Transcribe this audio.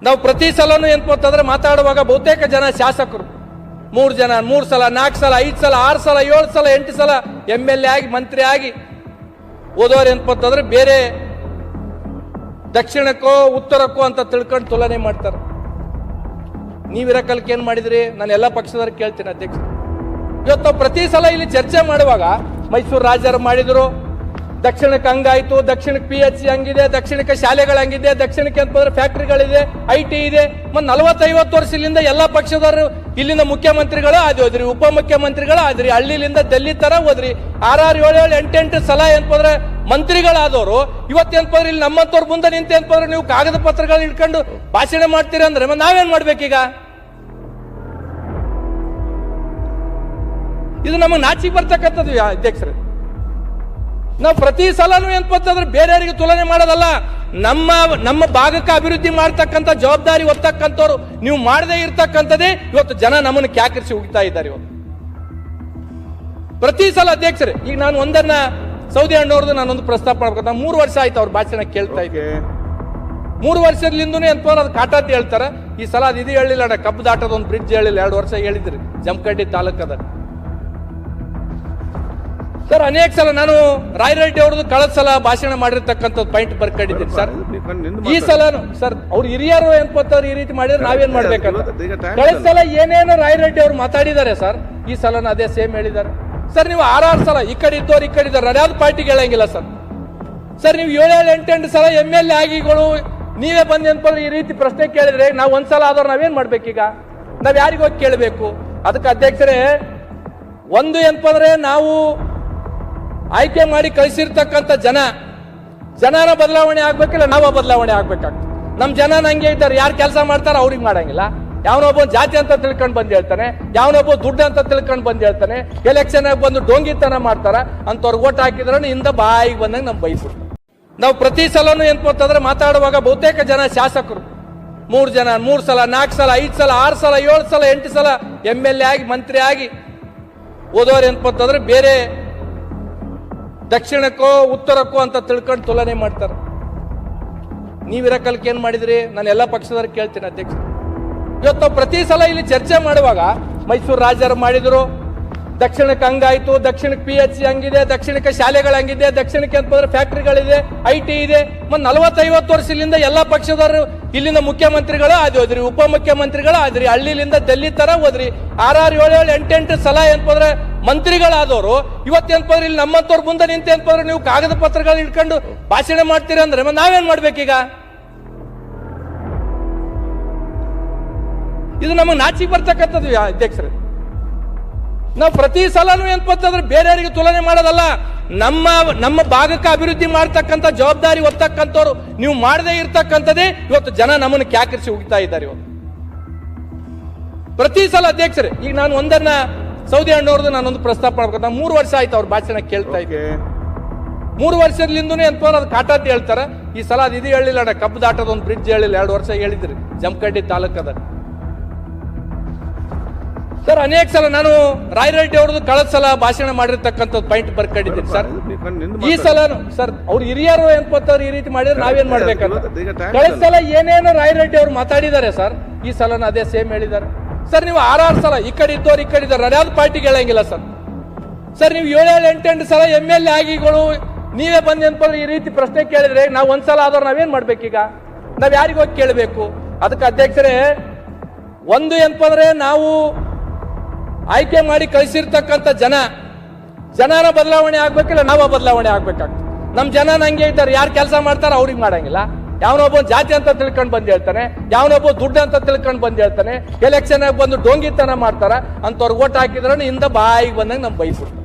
ನಾವು ಪ್ರತಿ ಸಲನೂ ಏನ್ಪಂತಂದ್ರೆ ಮಾತಾಡುವಾಗ ಬಹುತೇಕ ಜನ ಶಾಸಕರು 3 ಜನ 3 ಸಲ 4 ಸಲ 5 ಸಲ 6 ಸಲ 7 ಸಲ 8 ಸಲ MLA ಆಗಿ ಮಂತ್ರಿ ಆಗಿ ಓದೋರು ಏನ್ಪಂತಂದ್ರೆ ಬೇರೆ ದಕ್ಷಿಣಕ್ಕೋ ಉತ್ತರಕ್ಕೋ ಅಂತ ತಿಳ್ಕೊಂಡು ತುಲನೆ ಮಾಡ್ತಾರೆ. ನೀವಿರಕಲ್ಕೆ ಏನ್ ಮಾಡಿದ್ರಿ? ನಾನು ಎಲ್ಲ ಪಕ್ಷದವ್ರು ಕೇಳ್ತೀನಿ ಅಧ್ಯಕ್ಷ. ಇವತ್ತು ಪ್ರತಿ ಸಲ ಇಲ್ಲಿ ಚರ್ಚೆ ಮಾಡುವಾಗ ಮೈಸೂರು ರಾಜರು ಮಾಡಿದ್ರು, ದಕ್ಷಿಣಕ್ಕೆ ಹಂಗಾಯ್ತು, ದಕ್ಷಿಣಕ್ಕೆ PHC ಹಂಗಿದೆ, ದಕ್ಷಿಣಕ್ಕೆ ಶಾಲೆಗಳು ಹಂಗಿದೆ, ದಕ್ಷಿಣಕ್ಕೆ ಅಂತಂದ್ರೆ ಫ್ಯಾಕ್ಟ್ರಿಗಳಿದೆ, IT ಇದೆ. ಮತ್ತೆ 40-50 ವರ್ಷದಿಂದ ಎಲ್ಲ ಪಕ್ಷದವರು ಇಲ್ಲಿಂದ ಮುಖ್ಯಮಂತ್ರಿಗಳು ಆದ್ರಿ, ಉಪಮುಖ್ಯಮಂತ್ರಿಗಳು ಆದ್ರಿ, ಹಳ್ಳಿಲಿಂದ ಡೆಲ್ಲಿ ತರ ಹೋದ್ರಿ, 6 7 7 8 ಸಲ ಏನಂದ್ರೆ ಮಂತ್ರಿಗಳಾದವರು ಇವತ್ತೇನ್ಪಂದ್ರೆ ಇಲ್ಲಿ ನಮ್ಮಂತವ್ರ ಮುಂದೆ ನಿಂತ ಏನಂದ್ರೆ ನೀವು ಕಾಗದ ಪತ್ರಗಳು ಇಟ್ಕೊಂಡು ಭಾಷಣ ಮಾಡ್ತೀರಿ ಅಂದ್ರೆ ನಾವೇನ್ ಮಾಡ್ಬೇಕೀಗ? ಇದು ನಮಗೆ ನಾಚಿಕೆ ಬರ್ತಕ್ಕಂಥದ್ದು ಅಧ್ಯಕ್ಷರೇ. ನಾವು ಪ್ರತಿ ಸಲನೂ ಏನಂತಂದ್ರೆ ಬೇರೆಯವರಿಗೆ ತುಲನೆ ಮಾಡೋದಲ್ಲ, ನಮ್ಮ ಭಾಗಕ್ಕೆ ಅಭಿವೃದ್ಧಿ ಮಾಡ್ತಕ್ಕಂಥ ಜವಾಬ್ದಾರಿ ಹೊತ್ತಕ್ಕಂಥವ್ರು ನೀವು ಮಾಡದೇ ಇರ್ತಕ್ಕಂಥದ್ದೇ ಇವತ್ತು ಜನ ನಮ್ಮನ್ನು ಕ್ಯಾಕರಿಸಿ ಹೋಗ್ತಾ ಇದ್ದಾರೆ. ಇವತ್ತು ಪ್ರತಿ ಸಲ ಅಧ್ಯಕ್ಷರೇ, ಈಗ ನಾನು ಒಂದನ್ನ ಸೌದಿ ಅಣ್ಣವ್ರದ್ದು ನಾನೊಂದು ಪ್ರಸ್ತಾಪ ಮಾಡ್ಬೇಕು. 3 ವರ್ಷ ಆಯ್ತು ಅವ್ರ ಭಾಷಣ ಕೇಳ್ತಾ ಇದ್ದೆ. 3 ವರ್ಷದಿಂದನೇ ಅಂತಂದ್ರೆ ಅದು ಕಾಟ ಅಂತ ಹೇಳ್ತಾರೆ. ಈ ಸಲ ಅದು ಇದು ಹೇಳಿಲ್ಲ, ಕಬ್ಬು ದಾಟದ ಒಂದು ಬ್ರಿಡ್ಜ್ ಹೇಳಿಲ್ಲ, 2 ವರ್ಷ ಹೇಳಿದ್ರಿ ಜಮಖಂಡಿ ತಾಲೂಕದ. ಸರ್ ಅನೇಕ ಸಲ ನಾನು ರಾಯರೆಡ್ಡಿ ಅವ್ರದ್ದು ಕಳೆದ ಸಲ ಭಾಷಣ ಮಾಡಿರ್ತಕ್ಕಂಥದ್ದು ಪಾಯಿಂಟ್ ಬರ್ಕೊಂಡಿದ್ದೀನಿ ಸರ್. ಈ ಸಲ ಸರ್ ಅವ್ರು ಹಿರಿಯರು ಏನ್ಪಂತವ್ರು ಈ ರೀತಿ ಮಾಡಿದ್ರೆ ನಾವೇನ್ ಮಾಡ್ಬೇಕಂತ. ಕಳೆದ ಸಲ ಏನೇನು ರಾಯರೆಡ್ಡಿ ಅವ್ರು ಮಾತಾಡಿದ್ದಾರೆ ಸರ್, ಈ ಸಲ ಅದೇ ಸೇಮ್ ಹೇಳಿದ್ದಾರೆ ಸರ್. ನೀವು 6 ಸಲ ಈ ಕಡೆ ಇದ್ದವ್ರು ಈ ಕಡೆ ಇದ್ದಾರೆ, ಯಾವ್ದು ಪಾರ್ಟಿಗೆ ಹೇಳಂಗಿಲ್ಲ ಸರ್. ಸರ್ ನೀವು 7 8 ಸಲ MLA ಆಗಿಗಳು ನೀವೇ ಬಂದು ಏನಂದ್ರೆ ಈ ರೀತಿ ಪ್ರಶ್ನೆ ಕೇಳಿದ್ರೆ ನಾವು ಒಂದ್ಸಲ ಆದವ್ರು ನಾವೇನ್ ಮಾಡ್ಬೇಕೀಗ? ನಾವ್ ಯಾರಿಗ ಹೋಗಿ ಕೇಳಬೇಕು? ಅದಕ್ಕೆ ಅಧ್ಯಕ್ಷರೇ, ಒಂದು ಏನಂದ್ರೆ ನಾವು ಆಯ್ಕೆ ಮಾಡಿ ಕಳಿಸಿರ್ತಕ್ಕಂಥ ಜನನ ಬದಲಾವಣೆ ಆಗ್ಬೇಕಿಲ್ಲ ನಾವ ಬದಲಾವಣೆ ಆಗ್ಬೇಕಾಗ್ತದೆ. ನಮ್ ಜನ ಹಂಗೆ ಇದ್ದಾರೆ, ಯಾರು ಕೆಲಸ ಮಾಡ್ತಾರ ಅವ್ರಿಗೆ ಮಾಡಂಗಿಲ್ಲ. ಯಾವನೊಬ್ಬ ಜಾತಿ ಅಂತ ತಿಳ್ಕೊಂಡು ಬಂದ್ ಹೇಳ್ತಾನೆ, ಯಾವನೊಬ್ಬ ದುಡ್ಡು ಅಂತ ತಿಳ್ಕೊಂಡು ಬಂದ್ ಹೇಳ್ತಾನೆ, ಎಲೆಕ್ಷನ್ ಬಂದು ಡೋಂಗಿತನ ಮಾಡ್ತಾರ ಅಂತವ್ರು ಓಟ್ ಹಾಕಿದ್ರೆ ಇಂದ ಬಾಯಿಗೆ ಬಂದಂಗ ನಮ್ ಬೈಸ್ಬಿಡ್ತಾರೆ. ನಾವು ಪ್ರತಿ ಸಲನೂ ಏನಂತಂದ್ರೆ ಮಾತಾಡುವಾಗ ಬಹುತೇಕ ಜನ ಶಾಸಕರು 3 ಜನ 3 ಸಲ 4 ಸಲ 5 ಸಲ 6 ಸಲ 7 ಸಲ 8 ಸಲ MLA ಆಗಿ ಮಂತ್ರಿ ಆಗಿ ಓದೋರು ಏನಂತಂದ್ರೆ ಬೇರೆ ದಕ್ಷಿಣಕ್ಕೋ ಉತ್ತರಕ್ಕೋ ಅಂತ ತಿಳ್ಕೊಂಡು ತುಲನೆ ಮಾಡ್ತಾರೆ. ನೀವಿರಕಲ್ಕೆ ಏನ್ ಮಾಡಿದ್ರಿ? ನಾನು ಎಲ್ಲ ಪಕ್ಷದವ್ರು ಕೇಳ್ತೀನಿ ಅಧ್ಯಕ್ಷ. ಇವತ್ತು ಪ್ರತಿ ಸಲ ಇಲ್ಲಿ ಚರ್ಚೆ ಮಾಡುವಾಗ ಮೈಸೂರು ರಾಜರು ಮಾಡಿದ್ರು, ದಕ್ಷಿಣಕ್ಕೆ ಹಂಗಾಯ್ತು, ದಕ್ಷಿಣಕ್ಕೆ PHC ಹಂಗಿದೆ, ದಕ್ಷಿಣಕ್ಕೆ ಶಾಲೆಗಳು ಹಂಗಿದೆ, ದಕ್ಷಿಣಕ್ಕೆ ಅಂತಂದ್ರೆ ಫ್ಯಾಕ್ಟ್ರಿಗಳಿದೆ, IT ಇದೆ. ಮತ್ತೆ 40-50 ವರ್ಷದಿಂದ ಎಲ್ಲ ಪಕ್ಷದವರು ಇಲ್ಲಿಂದ ಮುಖ್ಯಮಂತ್ರಿಗಳು ಆದ್ರಿ, ಉಪಮುಖ್ಯಮಂತ್ರಿಗಳು ಆದ್ರಿ, ಹಳ್ಳಿಲಿಂದ ಡೆಲ್ಲಿ ತರ ಹೋದ್ರಿ, 6 7 7 8 ಸಲ ಏನಂದ್ರೆ ಮಂತ್ರಿಗಳಾದವರು ಇವತ್ತೇನ್ಪಂದ್ರೆ ಇಲ್ಲಿ ನಮ್ಮಂತವ್ರ ಮುಂದೆ ನಿಂತ ಏನಂದ್ರೆ ನೀವು ಕಾಗದ ಪತ್ರಗಳು ಇಟ್ಕೊಂಡು ಭಾಷಣ ಮಾಡ್ತೀರಿ ಅಂದ್ರೆ ನಾವೇನ್ ಮಾಡ್ಬೇಕೀಗ? ಇದು ನಮಗೆ ನಾಚಿಕೆ ಬರ್ತಕ್ಕಂಥದ್ದು ಅಧ್ಯಕ್ಷರೇ. ನಾವು ಪ್ರತಿ ಸಲನೂ ಏನಂತಂದ್ರೆ ಬೇರೆಯವರಿಗೆ ತುಲನೆ ಮಾಡೋದಲ್ಲ, ನಮ್ಮ ಭಾಗಕ್ಕೆ ಅಭಿವೃದ್ಧಿ ಮಾಡ್ತಕ್ಕಂಥ ಜವಾಬ್ದಾರಿ ಹೊತ್ತಕ್ಕಂಥವ್ರು ನೀವು ಮಾಡದೇ ಇರ್ತಕ್ಕಂಥದ್ದೇ ಇವತ್ತು ಜನ ನಮ್ಮನ್ನು ಕ್ಯಾಕರಿಸಿ ಹೋಗ್ತಾ ಇದ್ದಾರೆ. ಇವತ್ತು ಪ್ರತಿ ಸಲ ಅಧ್ಯಕ್ಷರೇ, ಈಗ ನಾನು ಒಂದನ್ನ ಸೌದಿ ಅಣ್ಣವ್ರದ್ದು ನಾನೊಂದು ಪ್ರಸ್ತಾಪ ಮಾಡ್ಬೇಕು. 3 ವರ್ಷ ಆಯ್ತು ಅವ್ರ ಭಾಷಣ ಕೇಳ್ತಾ ಇದ್ದೆ. 3 ವರ್ಷದಿಂದನೇ ಅಂತಂದ್ರೆ ಅದು ಕಾಟ ಅಂತ ಹೇಳ್ತಾರೆ. ಈ ಸಲ ಅದು ಇದು ಹೇಳಿಲ್ಲ, ಕಬ್ಬು ದಾಟದ ಒಂದು ಬ್ರಿಡ್ಜ್ ಹೇಳಿಲ್ಲ, 2 ವರ್ಷ ಹೇಳಿದ್ರಿ ಜಮಖಂಡಿ ತಾಲೂಕದ. ಸರ್ ಅನೇಕ ಸಲ ನಾನು ರಾಯರೆಡ್ಡಿ ಅವ್ರದ್ದು ಕಳೆದ ಸಲ ಭಾಷಣ ಮಾಡಿರ್ತಕ್ಕಂಥದ್ದು ಪಾಯಿಂಟ್ ಬರ್ಕೊಂಡಿದ್ದೀನಿ ಸರ್. ಈ ಸಲ ಸರ್ ಅವ್ರು ಹಿರಿಯರು ಏನಂತಂದ್ರೆ ಈ ರೀತಿ ಮಾಡಿದ್ರೆ ನಾವೇನ್ ಮಾಡ್ಬೇಕಂತ. ಕಳೆದ ಸಲ ಏನೇನು ರಾಯರೆಡ್ಡಿ ಅವ್ರು ಮಾತಾಡಿದ್ದಾರೆ ಸರ್, ಈ ಸಲ ಅದೇ ಸೇಮ್ ಹೇಳಿದ್ದಾರೆ ಸರ್. ನೀವು 6 ಸಲ ಈ ಕಡೆ ಇದ್ದವ್ರು ಈ ಕಡೆ ಇದ್ದಾರೆ, ಯಾವ್ದು ಪಾರ್ಟಿಗೆ ಹೇಳಂಗಿಲ್ಲ ಸರ್. ಸರ್ ನೀವು 7 8 ಸಲ MLA ಆಗಿಗಳು ನೀವೇ ಬಂದು ಏನಂದ್ರೆ ಈ ರೀತಿ ಪ್ರಶ್ನೆ ಕೇಳಿದ್ರೆ ನಾವು ಒಂದ್ಸಲ ಆದವ್ರು ನಾವೇನ್ ಮಾಡ್ಬೇಕೀಗ? ನಾವ್ ಯಾರಿಗ ಹೋಗಿ ಕೇಳಬೇಕು? ಅದಕ್ಕೆ ಅಧ್ಯಕ್ಷರೇ, ಒಂದು ಏನಂದ್ರೆ ನಾವು ಆಯ್ಕೆ ಮಾಡಿ ಕಳಿಸಿರ್ತಕ್ಕಂಥ ಜನನ ಬದಲಾವಣೆ ಆಗ್ಬೇಕಿಲ್ಲ ನಾವ ಬದಲಾವಣೆ ಆಗ್ಬೇಕಾಗ್ತದೆ. ನಮ್ ಜನ ಹಂಗೆ ಇದ್ದಾರೆ, ಯಾರು ಕೆಲಸ ಮಾಡ್ತಾರ ಅವ್ರಿಗೆ ಮಾಡಂಗಿಲ್ಲ. ಯಾವನೊಬ್ಬ ಜಾತಿ ಅಂತ ತಿಳ್ಕೊಂಡು ಬಂದ್ ಹೇಳ್ತಾನೆ, ಯಾವನೊಬ್ಬ ದುಡ್ಡು ಅಂತ ತಿಳ್ಕೊಂಡು ಬಂದ್ ಹೇಳ್ತಾನೆ, ಎಲೆಕ್ಷನ್ ಬಂದು ಡೋಂಗಿತನ ಮಾಡ್ತಾರ ಅಂತವ್ರು ಓಟ್ ಹಾಕಿದ್ರೆ ಇಂದ ಬಾಯಿಗೆ ಬಂದಂಗ ನಮ್ ಬೈಸ್ಬಿಡ್ತಾರೆ.